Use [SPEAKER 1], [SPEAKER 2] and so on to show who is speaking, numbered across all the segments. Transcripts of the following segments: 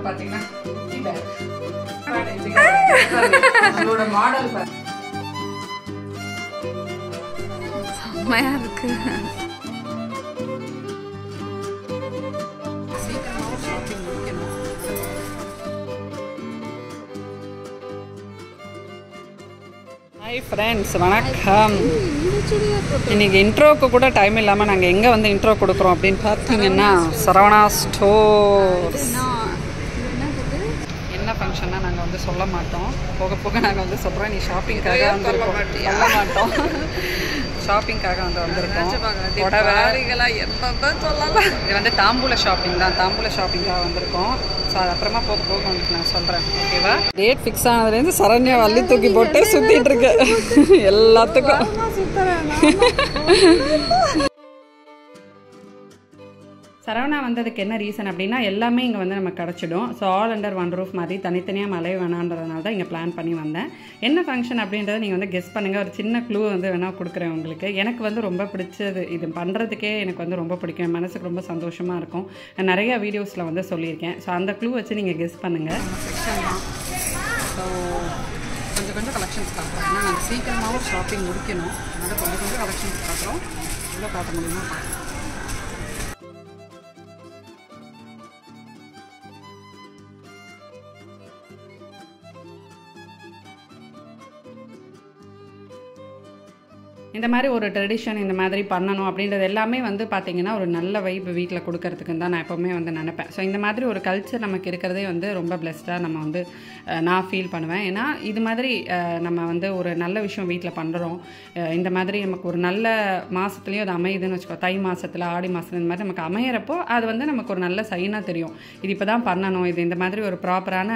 [SPEAKER 1] பாத்தீங்கன்னா மாடல்
[SPEAKER 2] செம்மையா இருக்கு.
[SPEAKER 1] ஹாய் ஃப்ரெண்ட்ஸ், வணக்கம். இன்னைக்கு இன்ட்ரோக்கு கூட டைம் இல்லாமல் நாங்கள் எங்கே வந்து இன்ட்ரோ கொடுக்குறோம் அப்படின்னு பார்த்தீங்கன்னா சரவணா ஸ்டோர்ஸ். என்ன ஃபங்க்ஷன்னா நாங்கள் வந்து சொல்ல மாட்டோம், போக போக நாங்கள் வந்து சொல்கிறோம். நீ ஷாப்பிங்காக வந்து சொல்ல மாட்டோம், ஷாப்பிங்காக வந்து வந்திருக்கோம். புடவைகளாக என்னதான் சொல்லலாம், இது வந்து தாம்பூல ஷாப்பிங் தான், தாம்பூல ஷாப்பிங்காக வந்திருக்கோம். ஸோ அது அப்புறமா போக போக உங்களுக்கு நான் சொல்கிறேன், ஓகேவா? டேட் ஃபிக்ஸ் ஆனதுலேருந்து சரண்யா வள்ளி தூக்கி போட்டு சுற்றிட்டு இருக்கு எல்லாத்துக்கும். சரவணா வந்ததுக்கு என்ன ரீசன் அப்படின்னா, எல்லாமே இங்கே வந்து நமக்கு கிடச்சிடும். So all under one roof மாதிரி தனித்தனியாக மழை வேணான்றதுனால தான் இங்கே பிளான் பண்ணி வந்தேன். என்ன ஃபங்க்ஷன் அப்படின்றத நீங்கள் வந்து கெஸ் பண்ணுங்கள். ஒரு சின்ன க்ளூ வந்து வேணால் கொடுக்குறேன் உங்களுக்கு. எனக்கு வந்து ரொம்ப பிடிச்சது, இது பண்ணுறதுக்கே எனக்கு வந்து ரொம்ப பிடிக்கும், என் மனசுக்கு ரொம்ப சந்தோஷமாக இருக்கும். நான் நிறையா வீடியோஸில் வந்து சொல்லியிருக்கேன். ஸோ அந்த க்ளூ வச்சு நீங்கள் கெஸ் பண்ணுங்கள். செக்ஷன் தான். ஸோ கொஞ்சம் கொஞ்சம் கலெக்ஷன்ஸ் காட்டுறோம். ஏன்னா நாங்கள் சீக்கிரமாகவும் ஷாப்பிங் முடிக்கணும், அதனால் கொஞ்சம் கொஞ்சம் கலெக்ஷன்ஸ் காட்டுறோம். எவ்வளோ காட்ட முடியுமா பார்க்கலாம். இந்த மாதிரி ஒரு ட்ரெடிஷன் இந்த மாதிரி பண்ணணும் அப்படின்றது எல்லாமே வந்து பார்த்திங்கன்னா ஒரு நல்ல வைப் வீட்டில் கொடுக்கறதுக்கு தான் நான் எப்போவுமே வந்து நினைப்பேன். ஸோ இந்த மாதிரி ஒரு கல்ச்சர் நமக்கு இருக்கிறதே வந்து ரொம்ப பிளெஸ்டாக நம்ம வந்து நான் ஃபீல் பண்ணுவேன். ஏன்னா இது மாதிரி நம்ம வந்து ஒரு நல்ல விஷயம் வீட்டில் பண்ணுறோம். இந்த மாதிரி நமக்கு ஒரு நல்ல மாதத்துலேயும் அது அமையுதுன்னு வச்சுக்கோ, தை மாதத்தில் ஆடி மாதத்துல இந்த மாதிரி நமக்கு அமையிறப்போ அது வந்து நமக்கு ஒரு நல்ல சைனாக தெரியும். இது இப்போ தான் பண்ணணும், இது இந்த மாதிரி ஒரு ப்ராப்பரான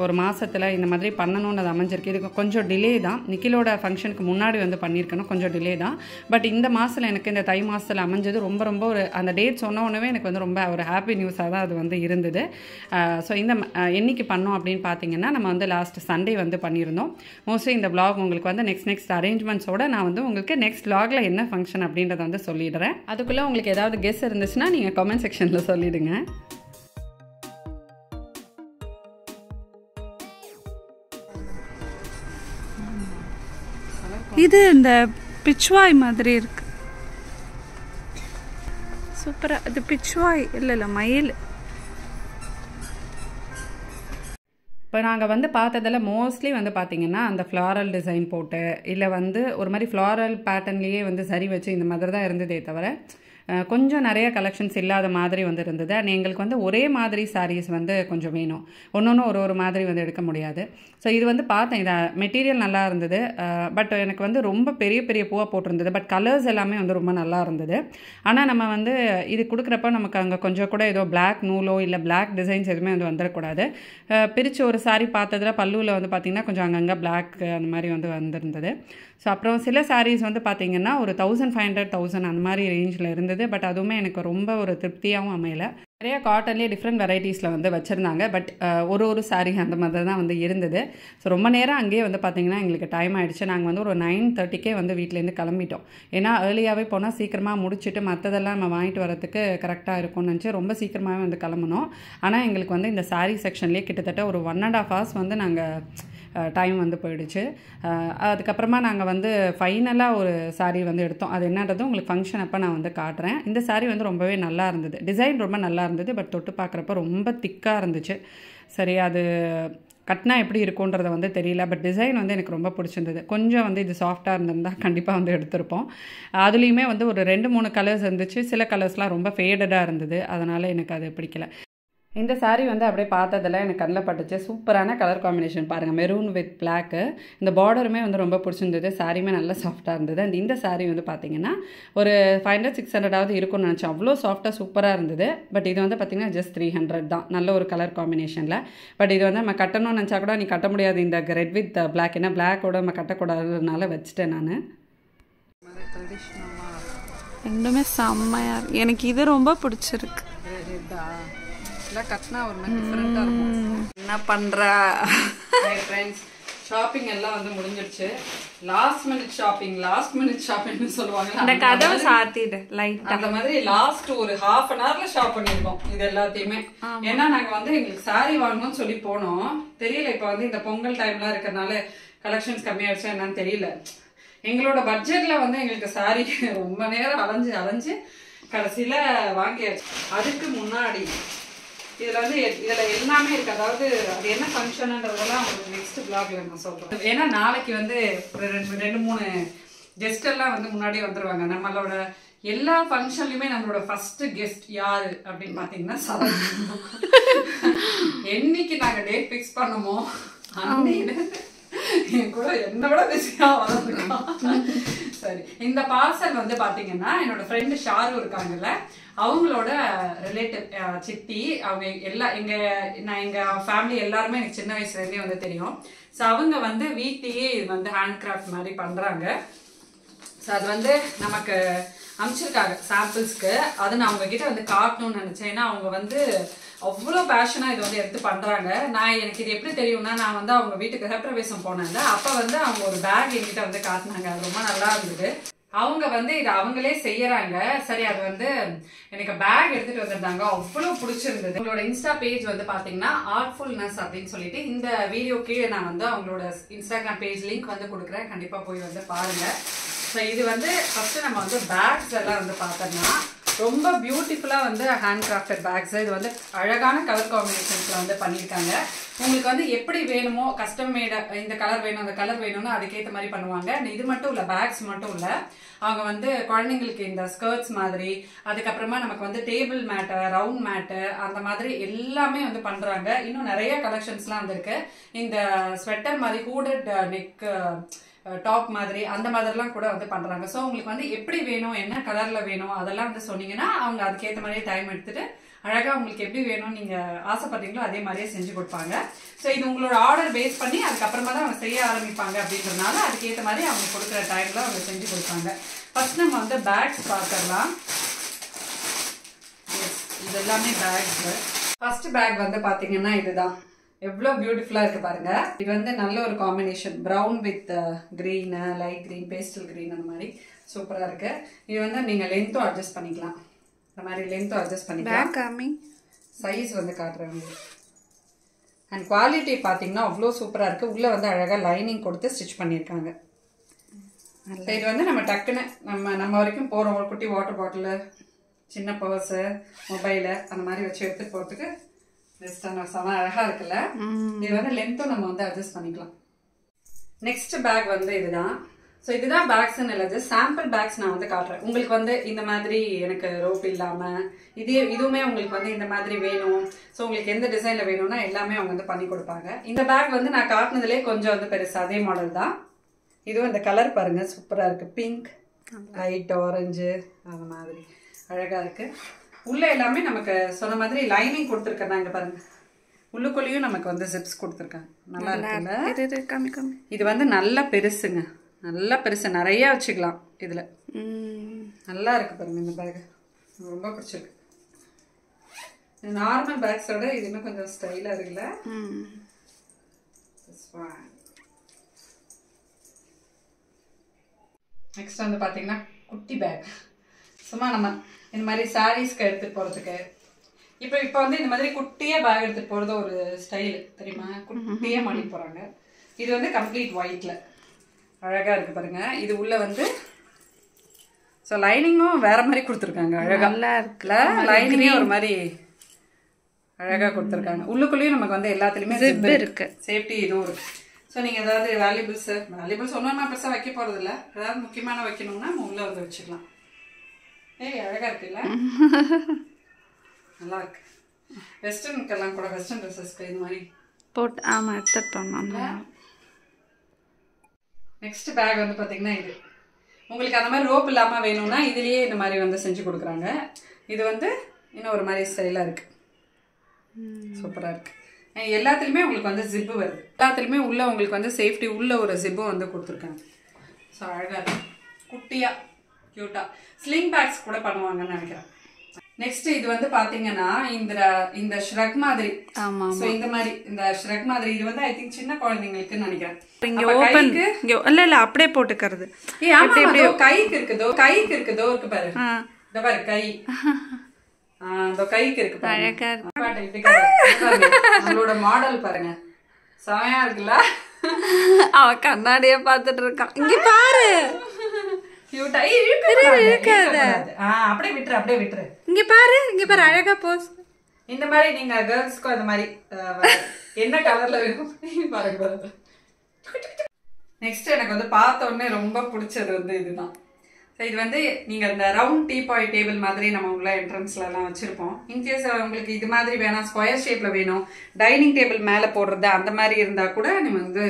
[SPEAKER 1] ஒரு மாதத்தில் இந்த மாதிரி பண்ணணும்னு அது அமைஞ்சிருக்கு. இதுக்கு கொஞ்சம் டிலே தான், நிக்கிலோட ஃபங்க்ஷனுக்கு முன்னாடி வந்து பண்ணியிருக்கணும், கொஞ்சம் டிலே தான். பட் இந்த மாதத்தில் எனக்கு இந்த தை மாதத்தில் அமைஞ்சது ரொம்ப ரொம்ப ஒரு அந்த டேட் சொன்ன உடனே எனக்கு வந்து ரொம்ப ஒரு ஹாப்பி நியூஸாக தான் அது வந்து இருந்தது. ஸோ இந்த என்னைக்கு பண்ணோம் அப்படின்னு பார்த்தீங்கன்னா, நம்ம வந்து லாஸ்ட் சண்டே வந்து பண்ணியிருந்தோம். மோஸ்ட்லி இந்த vlog உங்களுக்கு வந்து நெக்ஸ்ட் அரேஞ்ச்மெண்ட்ஸோடு நான் வந்து உங்களுக்கு நெக்ஸ்ட் vlogல என்ன ஃபங்க்ஷன் அப்படின்றத வந்து சொல்லிடுறேன். அதுக்குள்ளே உங்களுக்கு ஏதாவது கெஸ் இருந்துச்சுன்னா நீங்கள் கமெண்ட் செக்ஷனில் சொல்லிவிடுங்க.
[SPEAKER 2] இது இந்த பிச்வாய் மாதிரி இருக்கு, சூப்பரா. இது பிச்வாய் இல்லை மயில்.
[SPEAKER 1] இப்போ நாங்கள் வந்து பார்த்ததில் மோஸ்ட்லி வந்து பார்த்திங்கன்னா அந்த ஃப்ளாரல் டிசைன் போட்டு இல்லை வந்து ஒரு மாதிரி ஃப்ளாரல் பேட்டர்ன்லேயே வந்து சரி வச்சு இந்த மாதிரி தான் இருந்ததே தவிர கொஞ்சம் நிறைய கலெக்ஷன்ஸ் இல்லாத மாதிரி வந்து இருந்தது. அண்ட் எங்களுக்கு வந்து ஒரே மாதிரி சாரீஸ் வந்து கொஞ்சம் வேணும், ஒன்று ஒரு மாதிரி வந்து எடுக்க முடியாது. ஸோ இது வந்து பார்த்தேன், இதை மெட்டீரியல் நல்லா இருந்தது. பட் எனக்கு வந்து ரொம்ப பெரிய பெரிய பூவாக போட்டிருந்தது. பட் கலர்ஸ் எல்லாமே வந்து ரொம்ப நல்லா இருந்தது. ஆனால் நம்ம வந்து இது கொடுக்குறப்ப நமக்கு அங்கே கொஞ்சம் கூட ஏதோ பிளாக் நூலோ இல்லை பிளாக் டிசைன்ஸ் எதுவுமே வந்து வந்துடக்கூடாது. பிரித்து ஒரு சாரீ பார்த்ததில் பல்லுவில் வந்து பார்த்திங்கன்னா கொஞ்சம் அங்கங்கே பிளாக் அந்த மாதிரி வந்து வந்திருந்தது. ஸோ அப்புறம் சில சாரீஸ் வந்து பார்த்திங்கன்னா ஒரு 1500 1000 அந்த மாதிரி ரேஞ்சில் இருந்தது. பட் அதுவுமே எனக்கு ரொம்ப ஒரு திருப்தியாகவும் அமையலை. நிறைய காட்டன்லேயே டிஃப்ரெண்ட் வெரைட்டிஸில் வந்து வச்சுருந்தாங்க. பட் ஒரு சாரீ அந்த மாதிரி தான் வந்து இருந்தது. ஸோ ரொம்ப நேரம் அங்கேயே வந்து பார்த்திங்கன்னா எங்களுக்கு டைம் ஆகிடுச்சு. நாங்கள் வந்து ஒரு 9:30 வந்து வீட்டிலேருந்து கிளம்பிட்டோம். ஏன்னா ஏர்லியாகவே போனால் சீக்கிரமாக முடிச்சுட்டு மற்றதெல்லாம் நம்ம வாங்கிட்டு வரதுக்கு கரெக்டாக இருக்கும்னு நினச்சி ரொம்ப சீக்கிரமாகவே வந்து கிளம்பணும். ஆனால் எங்களுக்கு வந்து இந்த சாரீ செக்ஷன்லேயே கிட்டத்தட்ட ஒரு 1.5 hours வந்து நாங்கள் டைம் வந்து போயிடுச்சு. அதுக்கப்புறமா நாங்கள் வந்து ஃபைனலாக ஒரு சாரீ வந்து எடுத்தோம். அது என்னன்றது உங்களுக்கு ஃபங்க்ஷன் அப்போ நான் வந்து காட்டுறேன். இந்த சாரீ வந்து ரொம்பவே நல்லா இருந்தது, டிசைன் ரொம்ப நல்லா இருந்தது. பட் தொட்டு பார்க்குறப்ப ரொம்ப திக்காக இருந்துச்சு. சரி, அது கட்டினா எப்படி இருக்குன்றதை வந்து தெரியல. பட் டிசைன் வந்து எனக்கு ரொம்ப பிடிச்சிருந்தது. கொஞ்சம் வந்து இது சாஃப்டாக இருந்திருந்தால் கண்டிப்பாக வந்து எடுத்திருப்போம். அதுலேயுமே வந்து ஒரு 2-3 கலர்ஸ் இருந்துச்சு. சில கலர்ஸ்லாம் ரொம்ப ஃபேடடாக இருந்தது, அதனால் எனக்கு அது பிடிக்கல. இந்த சாரீ வந்து அப்படியே பார்த்ததில் எனக்கு கண்ணில் பட்டுச்சு. சூப்பரான கலர் காம்பினேஷன் பாருங்கள், மெரூன் வித் பிளாக்கு. இந்த பார்டருமே வந்து ரொம்ப பிடிச்சிருந்தது. சாரியுமே நல்லா சாஃப்டாக இருந்தது. அண்ட் இந்த சாரீ வந்து பார்த்திங்கன்னா ஒரு 500-600 இருக்கும்னு நினச்சேன். அவ்வளோ சாஃப்டாக சூப்பராக இருந்தது. பட் இது வந்து பார்த்திங்கன்னா ஜஸ்ட் 300 தான், நல்ல ஒரு கலர் காம்பினேஷனில். பட் இது வந்து நம்ம கட்டணும்னு நினச்சா கூட நீ கட்ட முடியாது இந்த ரெட் வித் பிளாக். ஏன்னா பிளாக்கோட நம்ம கட்டக்கூடாதுனால வச்சுட்டேன் நான்.
[SPEAKER 2] ரெண்டுமே செம்மையா இருக்கு. எனக்கு இது ரொம்ப பிடிச்சிருக்கு.
[SPEAKER 1] கட்டினா ஒரு மாதிரி டிஃப்ரெண்ட்டாக இருக்கும். என்ன பண்ணுறா ஃப்ரெண்ட்ஸ், ஷாப்பிங் எல்லாம் வந்து முடிஞ்சிடுச்சு. லாஸ்ட் மினிட் ஷாப்பிங்னு சொல்லுவாங்க.
[SPEAKER 2] அந்த கதவை சாத்திடு லைட்
[SPEAKER 1] அந்த மாதிரி லாஸ்ட் ஒரு half an hourல ஷாப் பண்ணிருக்கோம் இது எல்லாத்தையுமே. ஏன்னா நாங்க வந்து எங்களுக்கு சாரி வாங்கணும்னு சொல்லி போனோம். தெரியல இப்ப வந்து இந்த பொங்கல் டைம்லாம் இருக்கறனால கலெக்ஷன்ஸ் கம்மியாயிடுச்சா என்னன்னு தெரியல. எங்களோட பட்ஜெட்ல வந்து எங்களுக்கு சாரி ரொம்ப நேரம் அலைஞ்சு கடைசியில வாங்கியாச்சு. அதுக்கு முன்னாடி இதுல வந்து இதுல எல்லாமே இருக்கு. அதாவது அது என்ன ஃபங்க்ஷன்ன்றதெல்லாம் உங்களுக்கு நெக்ஸ்ட் vlogல நான் சொல்றேன். ஏன்னா நாளைக்கு வந்து ரெண்டு மூணு கெஸ்ட் எல்லாம் வந்து முன்னாடி வந்துருவாங்க. நம்மளோட எல்லா ஃபங்க்ஷன்லயுமே நம்மளோட ஃபர்ஸ்ட் கெஸ்ட் யாரு அப்படின்னு பாத்தீங்கன்னா சரண்யா. என்னைக்கு நாங்க டேட் பிக்ஸ் பண்ணமோ அன்னைக்கு என் கூட என்ன விட பிஸியா வளர்ந்துருக்கான். சரி, இந்த பார்சல் வந்து பாத்தீங்கன்னா என்னோட ஃப்ரெண்டு ஷாரு இருக்காங்கல்ல, அவங்களோட ரிலேட்டிவ் சித்தி. அவங்க எங்க ஃபேமிலி எல்லாருமே எனக்கு சின்ன வயசுல இருந்தே வந்து தெரியும். ஸோ அவங்க வந்து வீட்லயே இது வந்து ஹேண்ட் கிராஃப்ட் மாதிரி பண்றாங்க. ஸோ அது வந்து நமக்கு அனுப்பிச்சிருக்காங்க சாம்பிள்ஸ்க்கு. அது நான் அவங்க கிட்ட வந்து காட்டணும்னு நினைச்சேன். ஏன்னா அவங்க வந்து அவ்வளோ பேஷனா இது வந்து எடுத்து பண்றாங்க. எனக்கு இது எப்படி தெரியும்னா, நான் வந்து அவங்க வீட்டுக்கு கிரகப்பிரவேசம் போனேன்ல, அப்ப வந்து அவங்க ஒரு பேக் என்கிட்ட வந்து காட்டினாங்க. அது ரொம்ப நல்லா இருந்தது. அவங்க வந்து இதை அவங்களே செய்யறாங்க. சரி, அது வந்து எனக்கு பேக் எடுத்துட்டு வந்திருந்தாங்க. அவ்வளவு பிடிச்சிருந்தது. உங்களோட இன்ஸ்டா பேஜ் வந்து பாத்தீங்கன்னா ஆர்ட்ஃபுல்னஸ் அப்படின்னு சொல்லிட்டு இந்த வீடியோ கீழே நான் வந்து அவங்களோட இன்ஸ்டாகிராம் பேஜ் லிங்க் வந்து கொடுக்குறேன். கண்டிப்பா போய் வந்து பாருங்க. ஸோ இது வந்து ஃபர்ஸ்ட் நம்ம வந்து பேக்ஸ் எல்லாம் வந்து பார்த்தோம்னா ரொம்ப பியூட்டிஃபுல்லா வந்து ஹேண்ட் கிராஃப்டட் பேக்ஸ். இது வந்து அழகான கலர் காம்பினேஷன்ஸ்ல வந்து பண்ணியிருக்காங்க. உங்களுக்கு வந்து எப்படி வேணுமோ கஸ்டம் மேட், இந்த கலர் வேணும் அந்த கலர் வேணும்னு அதுக்கேற்ற மாதிரி பண்ணுவாங்க. இது மட்டும் இல்ல, பேக்ஸ் மட்டும் இல்ல, அவங்க வந்து குழந்தைங்களுக்கு இந்த ஸ்கர்ட்ஸ் மாதிரி, அதுக்கப்புறமா நமக்கு வந்து டேபிள் மேட்டு, ரவுண்ட் மேட்டு, அந்த மாதிரி எல்லாமே வந்து பண்றாங்க. இன்னும் நிறைய கலெக்ஷன்ஸ்லாம் வந்திருக்கு. இந்த ஸ்வெட்டர் மாதிரி ஹூடட் நெக் டாப் மாதிரி அந்த மாதிரிலாம் கூட வந்து பண்றாங்க. ஸோ உங்களுக்கு வந்து எப்படி வேணும், என்ன கலர்ல வேணும் அதெல்லாம் வந்து சொன்னீங்கன்னா அவங்க அதுக்கேற்ற மாதிரியே டைம் எடுத்துட்டு அழகா உங்களுக்கு எப்படி வேணும் நீங்க ஆசைப்படுறீங்களோ அதே மாதிரியே செஞ்சு கொடுப்பாங்க. ஸோ இது உங்களோட ஆர்டர் பேஸ் பண்ணி அதுக்கப்புறமா தான் அவங்க செய்ய ஆரம்பிப்பாங்க. அப்படின்றதுனால அதுக்கேற்ற மாதிரி அவங்க கொடுக்குற டைம்ல அவங்க செஞ்சு கொடுப்பாங்க. ஃபர்ஸ்ட் நம்ம வந்து பேக்ஸ் பார்த்துடலாம். இது எல்லாமே பேக்ஸ். ஃபர்ஸ்ட் பேக் வந்து பாத்தீங்கன்னா இதுதான். எவ்வளவு பியூட்டிஃபுல்லா இருக்கு பாருங்க. இது வந்து நல்ல ஒரு combination, brown with green, light green, pastel green, அந்த மாதிரி சூப்பரா இருக்கு. இது வந்து நீங்க லென்த்தும் அட்ஜஸ்ட் பண்ணிக்கலாம். இந்த மாதிரி லென்த்தும் அட்ஜஸ்ட் பண்ணிக்கலாம். சைஸ் வந்து காட்டுறேன். அண்ட் குவாலிட்டி பாத்தீங்கன்னா அவ்வளோ சூப்பரா இருக்கு. உள்ள வந்து அழகா லைனிங் கொடுத்து ஸ்டிச் பண்ணிருக்காங்க. இது வந்து நம்ம டக்குன்னு நம்ம வரைக்கும் போறோம். ஒரு குட்டி வாட்டர் பாட்டில், சின்ன பர்ஸ், மொபைல் அந்த மாதிரி வச்சு எடுத்து போறதுக்கு செம அழகா இருக்குல்ல. இது வந்து லென்த்தும் நம்ம வந்து அட்ஜஸ்ட் பண்ணிக்கலாம். நெக்ஸ்ட் பேக் வந்து இதுதான். ஸோ இதுதான் பேக்ஸ் இல்லை, ஜஸ்ட் சாம்பிள் பேக்ஸ் நான் வந்து காட்டுறேன். உங்களுக்கு வந்து இந்த மாதிரி எனக்கு ரோப் இல்லாம இதுவுமே உங்களுக்கு வந்து இந்த மாதிரி வேணும். ஸோ உங்களுக்கு எந்த டிசைன்ல வேணும்னா எல்லாமே அவங்க வந்து பண்ணி கொடுப்பாங்க. இந்த பேக் வந்து நான் காட்டினதுலேயே கொஞ்சம் வந்து பெருசு, அதே மாடல் தான். இதுவும் இந்த கலர் பாருங்க சூப்பரா இருக்கு. பிங்க், லைட் ஆரஞ்சு, அந்த மாதிரி அழகா இருக்கு. உள்ள எல்லாமே நமக்கு சொன்ன மாதிரி லைனிங் கொடுத்துருக்காங்க பாருங்க. உள்ளுக்குள்ளேயும் நமக்கு வந்து ஜிப்ஸ் கொடுத்துருக்காங்க. நல்லா இருக்குல்ல. இது வந்து நல்லா பெருசுங்க, நல்லா பெருசு, நிறைய வச்சுக்கலாம் இதுல. நல்லா இருக்கு பாருங்க இந்த பேக், ரொம்ப பிடிச்சிருக்கு. நார்மல் பேக்ஸோட இது இன்னும் கொஞ்சம் ஸ்டைலா இருக்குல்ல. நெக்ஸ்ட் வந்து பாத்தீங்கன்னா குட்டி பேக். சும்மா நம்ம இந்த மாதிரி சாரீஸ்க்கு எடுத்துட்டு போறதுக்கு இப்போ வந்து இந்த மாதிரி குட்டியா பேக் எடுத்துட்டு போறது ஒரு ஸ்டைல் தெரியுமா. குட்டியா மாட்டி போறாங்க. இது வந்து கம்ப்ளீட் ஒயிட்ல அழகா இருக்கு பாருங்க. இது உள்ள வந்து ஸோ லைனிங்கும் வேற மாதிரி கொடுத்துருக்காங்க. அழகா இருக்குல்ல. லைனிங்கே ஒரு மாதிரி அழகா கொடுத்துருக்காங்க. உள்ளுக்குள்ளேயும் நமக்கு வந்து எல்லாத்துலயுமே ஜிப் இருக்கு, சேஃப்டி இதுவும் இருக்கு. ஸோ நீங்க ஏதாவது வேல்யூபிள்ஸ் ஒன்றும் பெருசா வைக்க போறது இல்லை. ஏதாவது முக்கியமான வைக்கணும்னா உள்ள வந்து வச்சுக்கலாம். ஏய் அழகா இருக்குல்ல, நல்லா இருக்கு. வெஸ்டர்னுக்கெல்லாம் கூட, வெஸ்டர்ன் ட்ரெஸ்ஸஸ்க்கு இந்த மாதிரி
[SPEAKER 2] போட்டு எடுத்துட்டு போனோம்.
[SPEAKER 1] நெக்ஸ்ட் பேக் வந்து பாத்தீங்கன்னா இது உங்களுக்கு அந்த மாதிரி ரோப் இல்லாம வேணும்னா இதுலயே இந்த மாதிரி வந்து செஞ்சு கொடுக்குறாங்க. இது வந்து இன்னும் ஒரு மாதிரி ஸ்டைலா இருக்கு, சூப்பரா இருக்கு. எல்லாத்துலயுமே உங்களுக்கு வந்து ஜிப்பு வருது. எல்லாத்துலயுமே உள்ள உங்களுக்கு வந்து சேஃப்டி உள்ள ஒரு ஜிப்பும் வந்து கொடுத்துருக்காங்க. ஸோ அழகா இருக்கு, குட்டியா கியூட்டா. ஸ்லிங் பேக்ஸ் கூட பண்ணுவாங்கன்னு நினைக்கிறேன். நெக்ஸ்ட் இது வந்து பாத்தீங்கன்னா இந்த ஷ்ரக் மாதிரி.
[SPEAKER 2] ஆமா
[SPEAKER 1] சோ இந்த மாதிரி இந்த ஷ்ரக் மாதிரி இது வந்து ஐ திங்க் சின்ன குழந்தைங்களுக்கு நினைக்கிறேன்.
[SPEAKER 2] இங்க ஓபன் இல்ல அப்படியே போட்டுக்கிறது.
[SPEAKER 1] கைக்கு இருக்குதோ இருக்கு பாரு. இந்த பாரு கை. அந்த கைக்கு இருக்கு பாருங்க. நம்மளோட மாடல் பாருங்க. செமையா இருக்குல்ல?
[SPEAKER 2] அவ கண்ணாடிய பாத்துட்டு இருக்கான். இங்க பாரு.
[SPEAKER 1] அப்படியே விட்டுரு.
[SPEAKER 2] இங்க பாரு அழகா போஸ்.
[SPEAKER 1] இந்த மாதிரி நீங்க கேர்ள்ஸ்க்கும் அந்த மாதிரி என்ன கலர்ல வேணும் பாருங்க. நெக்ஸ்ட் எனக்கு வந்து பார்த்த உடனே ரொம்ப பிடிச்சது வந்து இதுதான். இது வந்து நீங்க இந்த ரவுண்ட் டீபாய் டேபிள் மாதிரி நம்ம உள்ள என்ட்ரன்ஸ்ல எல்லாம் வச்சிருப்போம். இன்கேஸ் உங்களுக்கு இது மாதிரி வேணாம், ஸ்கொயர் ஷேப்ல வேணும், டைனிங் டேபிள் மேல போடுறது அந்த மாதிரி இருந்தா கூட நீங்க வந்து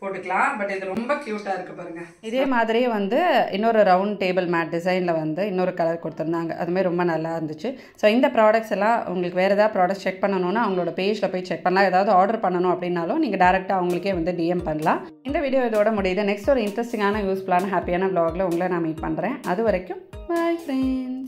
[SPEAKER 1] போட்டுக்கலாம். பட் இது ரொம்ப கியூட்டா இருக்கு பாருங்க. இதே மாதிரியே வந்து இன்னொரு ரவுண்ட் டேபிள் மேட் டிசைன்ல வந்து இன்னொரு கலர் கொடுத்துருந்தாங்க. அதுமாதிரி ரொம்ப நல்லா இருந்துச்சு. ஸோ இந்த ப்ராடக்ட்ஸ் எல்லாம் உங்களுக்கு வேறு ஏதாவது ப்ராடக்ட் செக் பண்ணணும்னா அவங்களோட பேஜில் போய் செக் பண்ணலாம். ஏதாவது ஆர்டர் பண்ணணும் அப்படின்னாலும் நீங்கள் டேரெக்டாக அவங்களுக்கே வந்து டிஎம் பண்ணலாம். இந்த வீடியோ இதோட முடியுது. நெக்ஸ்ட் ஒரு இன்ட்ரெஸ்டிங்கான யூஸ்ஃபுல்லான ஹாப்பியான வ்ளாகில் உங்களை நான் மீட் பண்ணுறேன். அது வரைக்கும் பாய் ஃப்ரெண்ட்ஸ்.